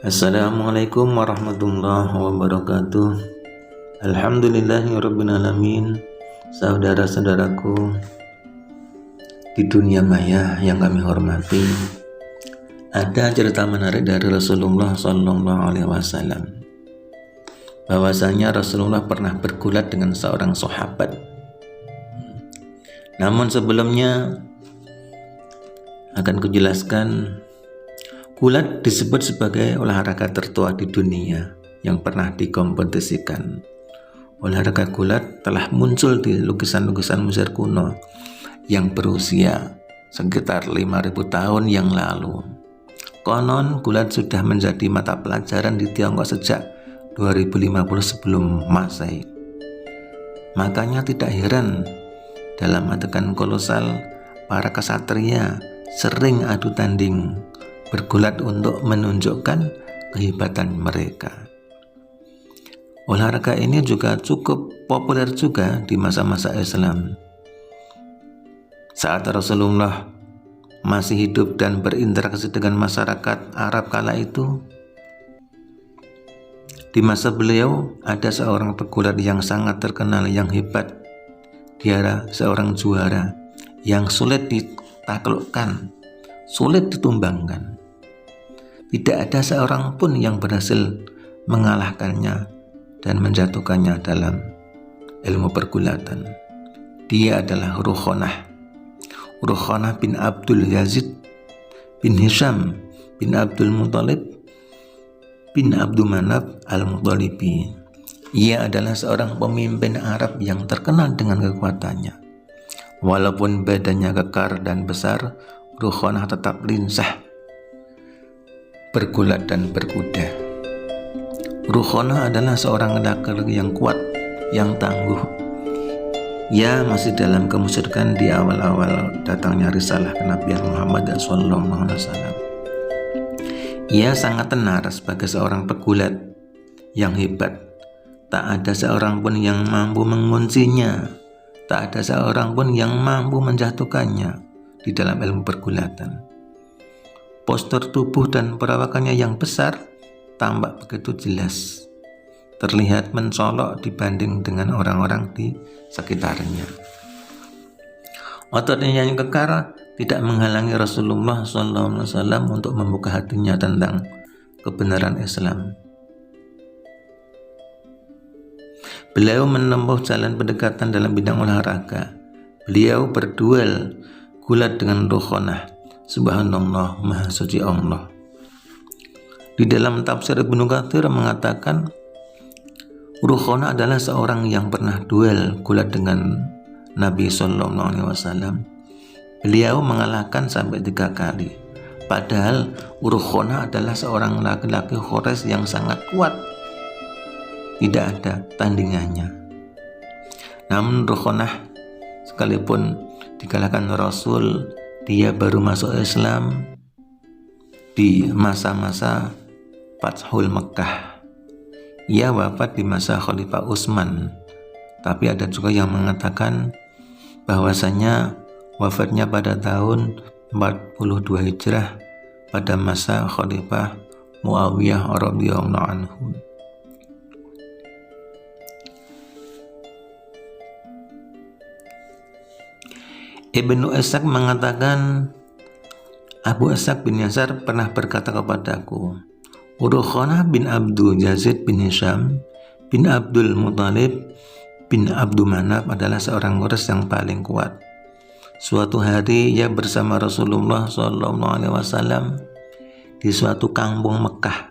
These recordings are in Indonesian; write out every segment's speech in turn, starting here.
Assalamualaikum warahmatullahi wabarakatuh. Alhamdulillahirabbil alamin. Saudara-saudaraku di dunia maya yang kami hormati, ada cerita menarik dari Rasulullah SAW, bahwasanya Rasulullah pernah bergulat dengan seorang sahabat. Namun sebelumnya akan kujelaskan, gulat disebut sebagai olahraga tertua di dunia yang pernah dikompetisikan. Olahraga gulat telah muncul di lukisan-lukisan Mesir kuno yang berusia sekitar 5.000 tahun yang lalu. Konon gulat sudah menjadi mata pelajaran di Tiongkok sejak 2050 sebelum Masehi. Makanya tidak heran dalam adegan kolosal para kesatria sering adu tanding bergulat untuk menunjukkan kehebatan mereka. Olahraga ini juga cukup populer juga di masa-masa Islam. Saat Rasulullah masih hidup dan berinteraksi dengan masyarakat Arab kala itu, di masa beliau ada seorang pegulat yang sangat terkenal, yang hebat. Dia seorang juara yang sulit ditaklukkan, sulit ditumbangkan. Tidak ada seorang pun yang berhasil mengalahkannya dan menjatuhkannya dalam ilmu pergulatan. Dia adalah Rukhonah bin Abdul Yazid bin Hisham bin Abdul Muthalib bin Abdul Manaf al-Muthalibi. Ia adalah seorang pemimpin Arab yang terkenal dengan kekuatannya. Walaupun badannya kekar dan besar, Rukhonah tetap lincah bergulat dan berkuda. Rukhonah adalah seorang laki-laki yang kuat, yang tangguh. Ia masih dalam kemusyrikan di awal-awal datangnya risalah kenabian Muhammad SAW. Ia sangat tenar sebagai seorang pegulat yang hebat. Tak ada seorang pun yang mampu menguncinya. Tak ada seorang pun yang mampu menjatuhkannya di dalam ilmu pergulatan. Postur tubuh dan perawakannya yang besar tampak begitu jelas, terlihat mencolok dibanding dengan orang-orang di sekitarnya. Ototnya yang kekar tidak menghalangi Rasulullah SAW untuk membuka hatinya tentang kebenaran Islam. Beliau menempuh jalan pendekatan dalam bidang olahraga. Beliau berduel gulat dengan Rukhonah. Subhanallah, Maha Suci Allah. Di dalam tafsir Ibnu Katsir mengatakan, Rukhonah adalah seorang yang pernah duel gulat dengan Nabi SAW. Beliau mengalahkan sampai 3 kali. Padahal Rukhonah adalah seorang laki-laki Quraisy yang sangat kuat. Tidak ada tandingannya. Namun Rukhonah sekalipun dikalahkan Rasul, dia baru masuk Islam di masa-masa Fathul Mekkah. Ia wafat di masa Khalifah Utsman. Tapi ada juga yang mengatakan bahwasanya wafatnya pada tahun 42 Hijrah pada masa Khalifah Muawiyah radhiyallahu anhu. Ibnu Ishaq mengatakan, Abu Ishaq bin Yasar pernah berkata kepadaku, Rukhonah bin Abdul Yazid bin Hisham bin Abdul Muthalib bin Abdul Manaf adalah seorang Quraisy yang paling kuat. Suatu hari ia bersama Rasulullah SAW di suatu kampung Mekah.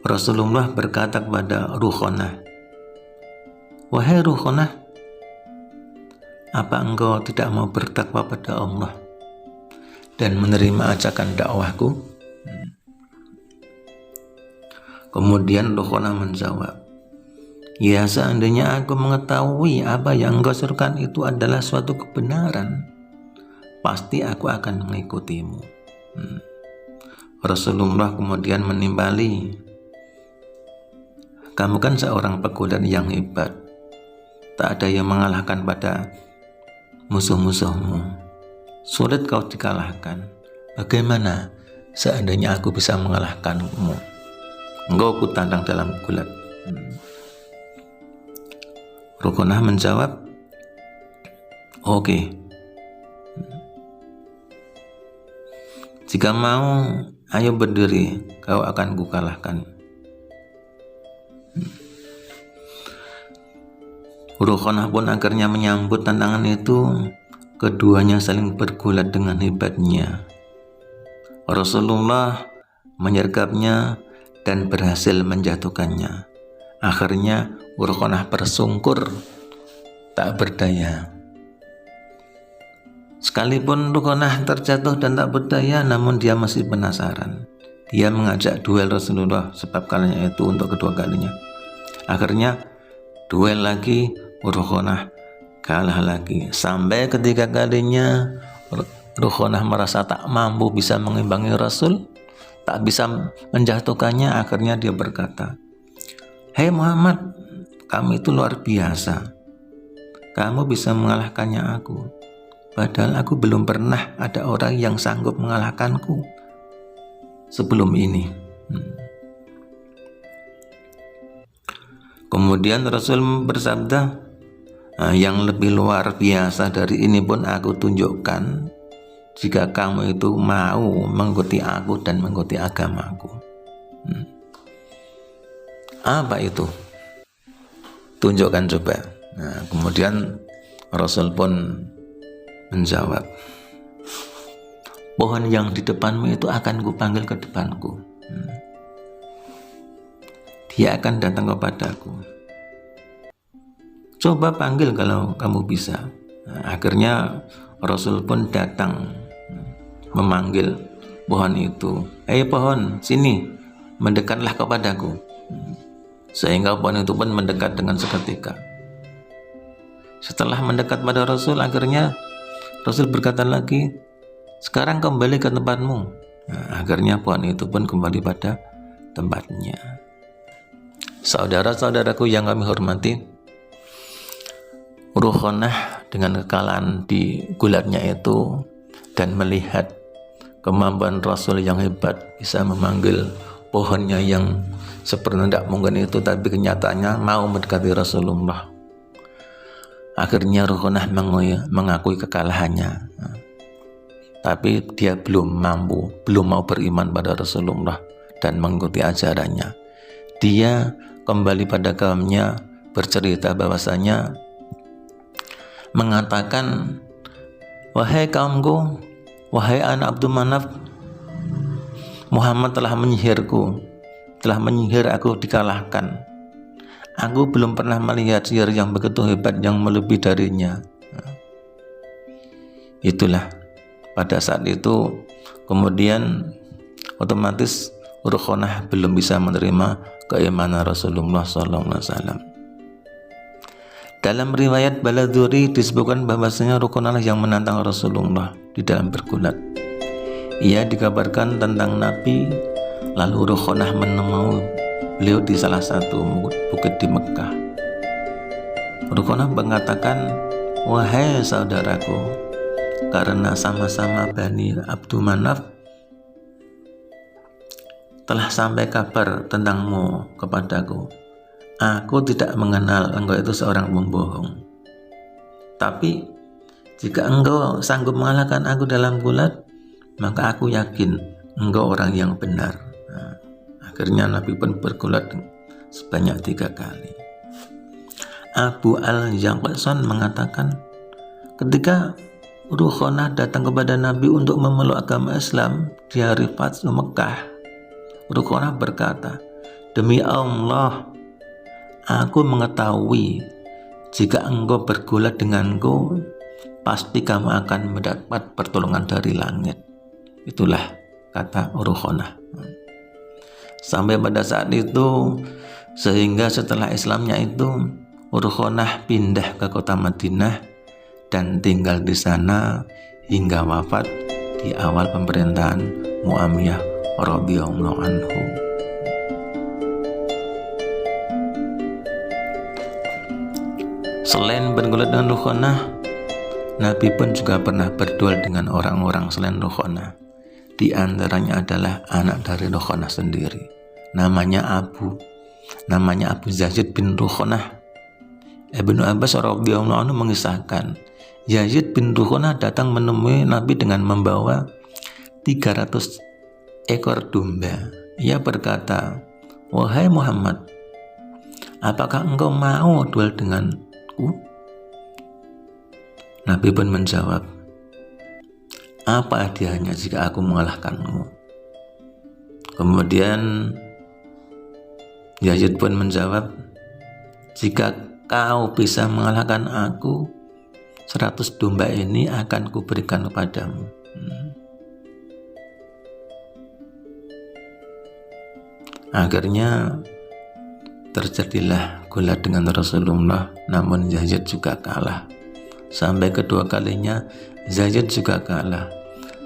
Rasulullah berkata kepada Rukhonah, "Wahai Rukhonah, apa engkau tidak mau bertakwa pada Allah dan menerima ajakan dakwahku?" Kemudian Rukhonah menjawab, "Ya, seandainya aku mengetahui apa yang engkau serukan itu adalah suatu kebenaran, pasti aku akan mengikutimu." Rasulullah kemudian menimpali, "Kamu kan seorang pegulat yang hebat. Tak ada yang mengalahkan pada musuh-musuhmu. Sulit kau dikalahkan. Bagaimana seandainya aku bisa mengalahkanmu. Engkau ku tantang dalam gulat. Ruqanah menjawab, oke. Jika mau, ayo berdiri, kau akan kukalahkan. Ruqanah pun akhirnya menyambut tantangan itu. Keduanya saling bergulat dengan hebatnya. Rasulullah menyergapnya dan berhasil menjatuhkannya. Akhirnya Ruqanah bersungkur, tak berdaya. Sekalipun Ruqanah terjatuh dan tak berdaya, namun dia masih penasaran. Dia mengajak duel Rasulullah sebab kalanya itu untuk kedua kalinya. Akhirnya duel lagi, Ruqanah kalah lagi. Sampai ketiga kalinya Ruqanah merasa tak mampu bisa mengimbangi Rasul, tak bisa menjatuhkannya. Akhirnya dia berkata, "Hei Muhammad, kamu itu luar biasa. Kamu bisa mengalahkannya aku. Padahal aku belum pernah ada orang yang sanggup mengalahkanku sebelum ini." Kemudian Rasul bersabda, yang lebih luar biasa dari ini pun aku tunjukkan jika kamu itu mau mengikuti aku dan mengikuti agamaku. Apa itu? Tunjukkan coba. Kemudian Rasul pun menjawab, pohon yang di depanmu itu akan kupanggil ke depanku. Dia akan datang kepadaku. Coba panggil kalau kamu bisa. Akhirnya Rasul pun datang memanggil pohon itu. Hei pohon, sini, mendekatlah kepadaku. Sehingga pohon itu pun mendekat dengan seketika. Setelah mendekat pada Rasul, akhirnya Rasul berkata lagi, sekarang kembali ke tempatmu. Akhirnya pohon itu pun kembali pada tempatnya. Saudara-saudaraku yang kami hormati, Ruqanah dengan kekalahan di gulatnya itu dan melihat kemampuan Rasul yang hebat bisa memanggil pohonnya yang seperti tidak mungkin itu, tapi kenyataannya mau mendekati Rasulullah. Akhirnya Ruqanah mengakui kekalahannya, tapi dia belum mau beriman pada Rasulullah dan mengikuti ajarannya. Dia kembali pada kaumnya, bercerita bahwasanya mengatakan, wahai kaumku, wahai anak Abdul Manaf, Muhammad telah menyihirku, telah menyihir aku dikalahkan. Aku belum pernah melihat sihir yang begitu hebat yang melebihi darinya. Itulah pada saat itu kemudian otomatis Ruqanah belum bisa menerima keimanan Rasulullah SAW. Dalam riwayat Baladhuri disebutkan bahwasanya Ruqanah yang menantang Rasulullah di dalam bergulat. Ia dikabarkan tentang Nabi, lalu Ruqanah menemui beliau di salah satu bukit di Mekah. Ruqanah mengatakan, wahai saudaraku, karena sama-sama Bani Abdul Manaf telah sampai kabar tentangmu kepadaku. Aku tidak mengenal engkau itu seorang pembohong. Tapi jika engkau sanggup mengalahkan aku dalam gulat, maka aku yakin engkau orang yang benar. Akhirnya Nabi pun bergulat sebanyak 3 kali. Abu Al-Yaqsan mengatakan, ketika Ruqanah datang kepada Nabi untuk memeluk agama Islam di hari Fathu Mekah, Ruqanah berkata, demi Allah, aku mengetahui jika engkau bergulat denganku, pasti kamu akan mendapat pertolongan dari langit. Itulah kata Ruqanah. Sampai pada saat itu, sehingga setelah Islamnya itu, Ruqanah pindah ke kota Madinah dan tinggal di sana hingga wafat di awal pemerintahan Muawiyah radhiyallahu anhu. Selain bergulat dengan Ruqanah, Nabi pun juga pernah berduel dengan orang-orang selain Ruqanah. Di antaranya adalah anak dari Dukhonah sendiri, namanya Abu Yazid bin Dukhonah. Ibnu Abbas radhiyallahu anhu mengisahkan, Yazid bin Dukhonah datang menemui Nabi dengan membawa 300 ekor domba. Ia berkata, "Wahai Muhammad, apakah engkau mau duel denganku?" Nabi pun menjawab, "Apa hadiahnya jika aku mengalahkanmu?" Kemudian Yazid pun menjawab, "Jika kau bisa mengalahkan aku, 100 domba ini akan kuberikan kepadamu." Akhirnya terjadilah gulat dengan Rasulullah, namun Yazid juga kalah. Sampai kedua kalinya Yazid juga kalah.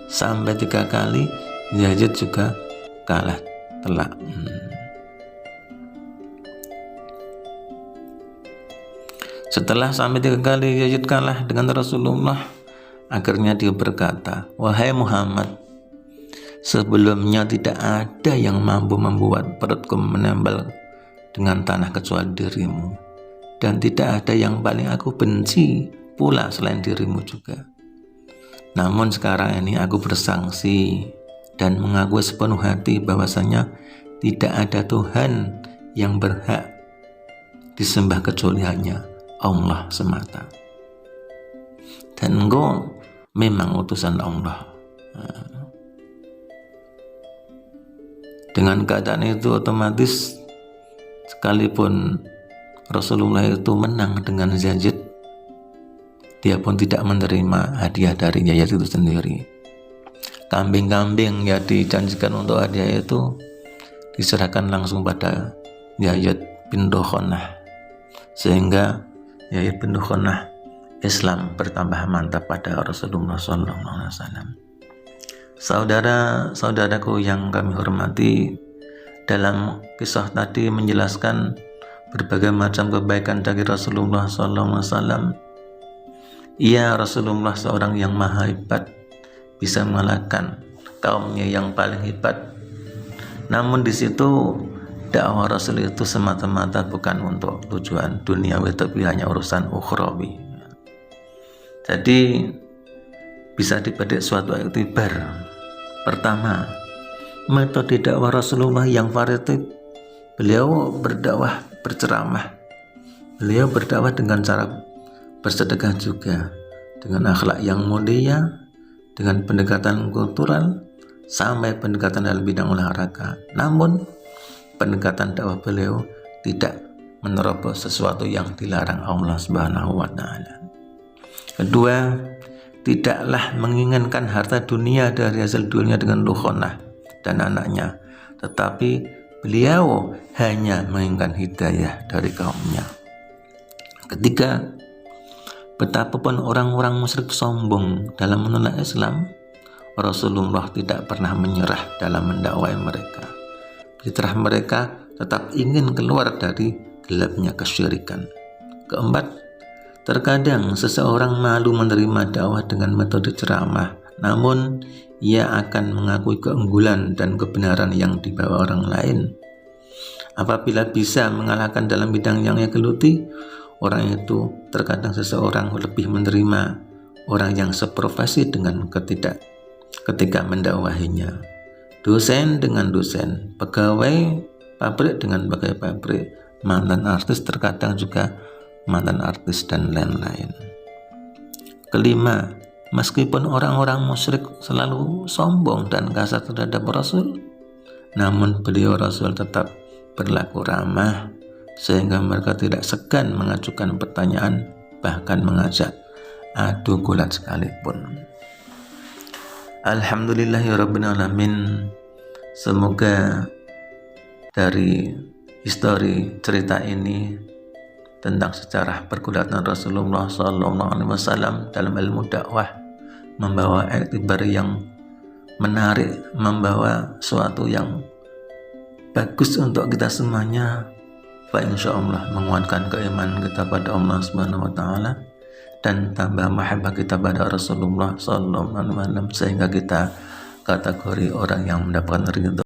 Sampai 3 kali Yazid juga kalah telak. Setelah sampai 3 kali Yazid kalah dengan Rasulullah, akhirnya dia berkata, "Wahai Muhammad, sebelumnya tidak ada yang mampu membuat perutku menempel dengan tanah kecuali dirimu, dan tidak ada yang paling aku benci pula selain dirimu juga. Namun sekarang ini aku bersaksi dan mengakui sepenuh hati bahwasanya tidak ada Tuhan yang berhak disembah kecuali hanya Allah semata. Dan engkau memang utusan Allah." Dengan keadaan itu otomatis sekalipun Rasulullah itu menang dengan Yazid, dia pun tidak menerima hadiah dari Yazid itu sendiri. Kambing-kambing yang dijanjikan untuk hadiah itu diserahkan langsung pada Yazid bin Dukhonah, sehingga Yazid bin Dukhonah Islam bertambah mantap pada Rasulullah SAW. Saudara-saudaraku yang kami hormati, dalam kisah tadi menjelaskan berbagai macam kebaikan dari Rasulullah SAW. Ia Rasulullah seorang yang maha hebat, bisa mengalahkan kaumnya yang paling hebat. Namun di situ dakwah Rasul itu semata-mata bukan untuk tujuan duniawi, tapi hanya urusan ukhrawi. Jadi bisa dipetik suatu iktibar. Pertama, metode dakwah Rasulullah yang variatif. Beliau berdakwah, berceramah. Beliau berdakwah dengan cara bersedekah juga, dengan akhlak yang mulia, dengan pendekatan kultural, sampai pendekatan dalam bidang olahraga. Namun pendekatan dakwah beliau tidak menerobos sesuatu yang dilarang Allah Subhanahu wa Ta'ala. Kedua, tidaklah menginginkan harta dunia dari hasil duelnya dengan Dukhonah dan anaknya, tetapi beliau hanya menginginkan hidayah dari kaumnya. Ketiga, betapapun orang-orang musyrik sombong dalam menolak Islam, Rasulullah tidak pernah menyerah dalam mendakwai mereka. Fitrah mereka tetap ingin keluar dari gelapnya kesyirikan. Keempat, terkadang seseorang malu menerima dakwah dengan metode ceramah, namun ia akan mengakui keunggulan dan kebenaran yang dibawa orang lain. Apabila bisa mengalahkan dalam bidang yang ia geluti, orang itu terkadang seseorang lebih menerima orang yang seprofesi dengan ketika mendakwahinya. Dosen dengan dosen, pegawai pabrik dengan pegawai pabrik, mantan artis terkadang juga mantan artis, dan lain-lain. Kelima, meskipun orang-orang musyrik selalu sombong dan kasar terhadap Rasul, namun beliau Rasul tetap berlaku ramah, sehingga mereka tidak segan mengajukan pertanyaan, bahkan mengajak adu gulat sekalipun. Alhamdulillahirabbil alamin. Semoga dari histori cerita ini tentang sejarah pergulatan Rasulullah SAW dalam ilmu dakwah membawa iktibar yang menarik, membawa suatu yang bagus untuk kita semuanya. Insyaallah menguatkan keimanan kita pada Allah Subhanahu wa Ta'ala dan tambah mahabbah kita pada Rasulullah SAW, sehingga kita kategori orang yang mendapatkan ridho